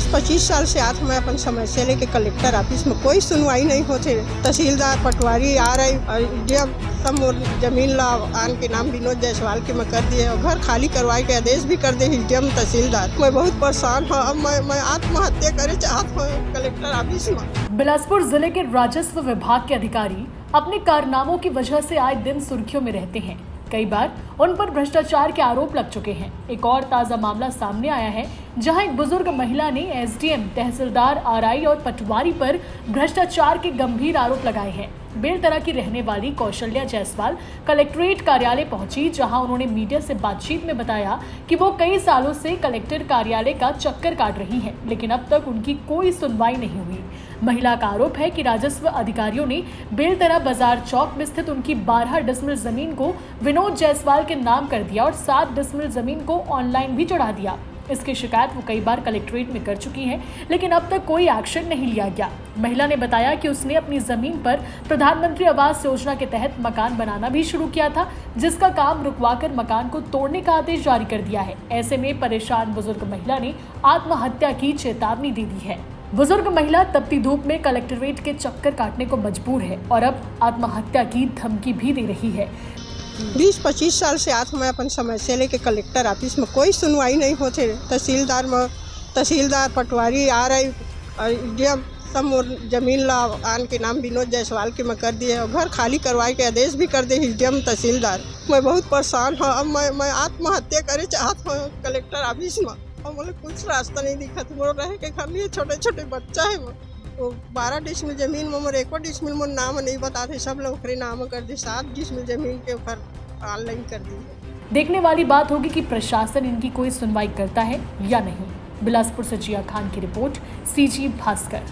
20-25 साल से आज मैं अपन समस्या लेके कलेक्टर ऑफिस में कोई सुनवाई नहीं होते। तहसीलदार पटवारी आ रही और जब सब मोर जमीन ला आन के नाम विनोद जायसवाल के मैं कर दिए और घर खाली करवाए के आदेश भी कर दे डीएम तहसीलदार। मैं बहुत परेशान हूँ। अब मैं आत्महत्या करे चाहत हूँ कलेक्टर ऑफिस में। बिलासपुर जिले के राजस्व विभाग के अधिकारी अपने कारनामों की वजह से आए दिन सुर्खियों में रहते हैं। कई बार उन पर भ्रष्टाचार के आरोप लग चुके हैं। एक और ताजा मामला सामने आया है जहां एक बुजुर्ग महिला ने एसडीएम, तहसीलदार, आरआई और पटवारी पर भ्रष्टाचार के गंभीर आरोप लगाए हैं। बेलतरा की रहने वाली कौशल्या जायसवाल कलेक्ट्रेट कार्यालय पहुंची, जहां उन्होंने मीडिया से बातचीत में बताया कि वो कई सालों से कलेक्टर कार्यालय का चक्कर काट रही हैं, लेकिन अब तक उनकी कोई सुनवाई नहीं हुई। महिला का आरोप है कि राजस्व अधिकारियों ने बेलतरा बाजार चौक में स्थित उनकी 12 डिसमिल जमीन को विनोद जायसवाल के नाम कर दिया और 7 डिसमिल जमीन को ऑनलाइन भी चढ़ा दिया। इसकी शिकायत वो कई बार कलेक्ट्रेट में कर चुकी हैं, लेकिन अब तक कोई एक्शन नहीं लिया गया। महिला ने बताया कि उसने अपनी जमीन पर प्रधानमंत्री आवास योजना के तहत मकान बनाना भी शुरू किया था, जिसका काम रुकवाकर मकान को तोड़ने का आदेश जारी कर दिया है। ऐसे में परेशान बुजुर्ग महिला ने आत्महत्या की चेतावनी दे दी है। बुजुर्ग महिला तपती धूप में कलेक्ट्रेट के चक्कर काटने को मजबूर है और अब आत्महत्या की धमकी भी दे रही है। 20-25 साल से आज मैं अपन समस्या लेके कलेक्टर ऑफिस में कोई सुनवाई नहीं होते। तहसीलदार पटवारी आ रही और जब सब मोर जमीन ला आन के नाम विनोद जायसवाल के मैं कर दिए और घर खाली करवाए के आदेश भी कर दे डीएम तहसीलदार। मैं बहुत परेशान हूँ। अब मैं आत्महत्या करे चाहत हूँ कलेक्टर ऑफिस में और मुझे कुछ रास्ता नहीं दिखत। मोर रहे के घर लिए छोटे छोटे बच्चा है। वो 12 डिसमिल जमीन में मोर 1 डिसमिल मोर नाम नहीं बताते, सब लोग ओकरे नाम कर दी। 7 डिसमिल जमीन के ऊपर ऑनलाइन कर दी। देखने वाली बात होगी कि प्रशासन इनकी कोई सुनवाई करता है या नहीं। बिलासपुर से जिया खान की रिपोर्ट, सीजी भास्कर।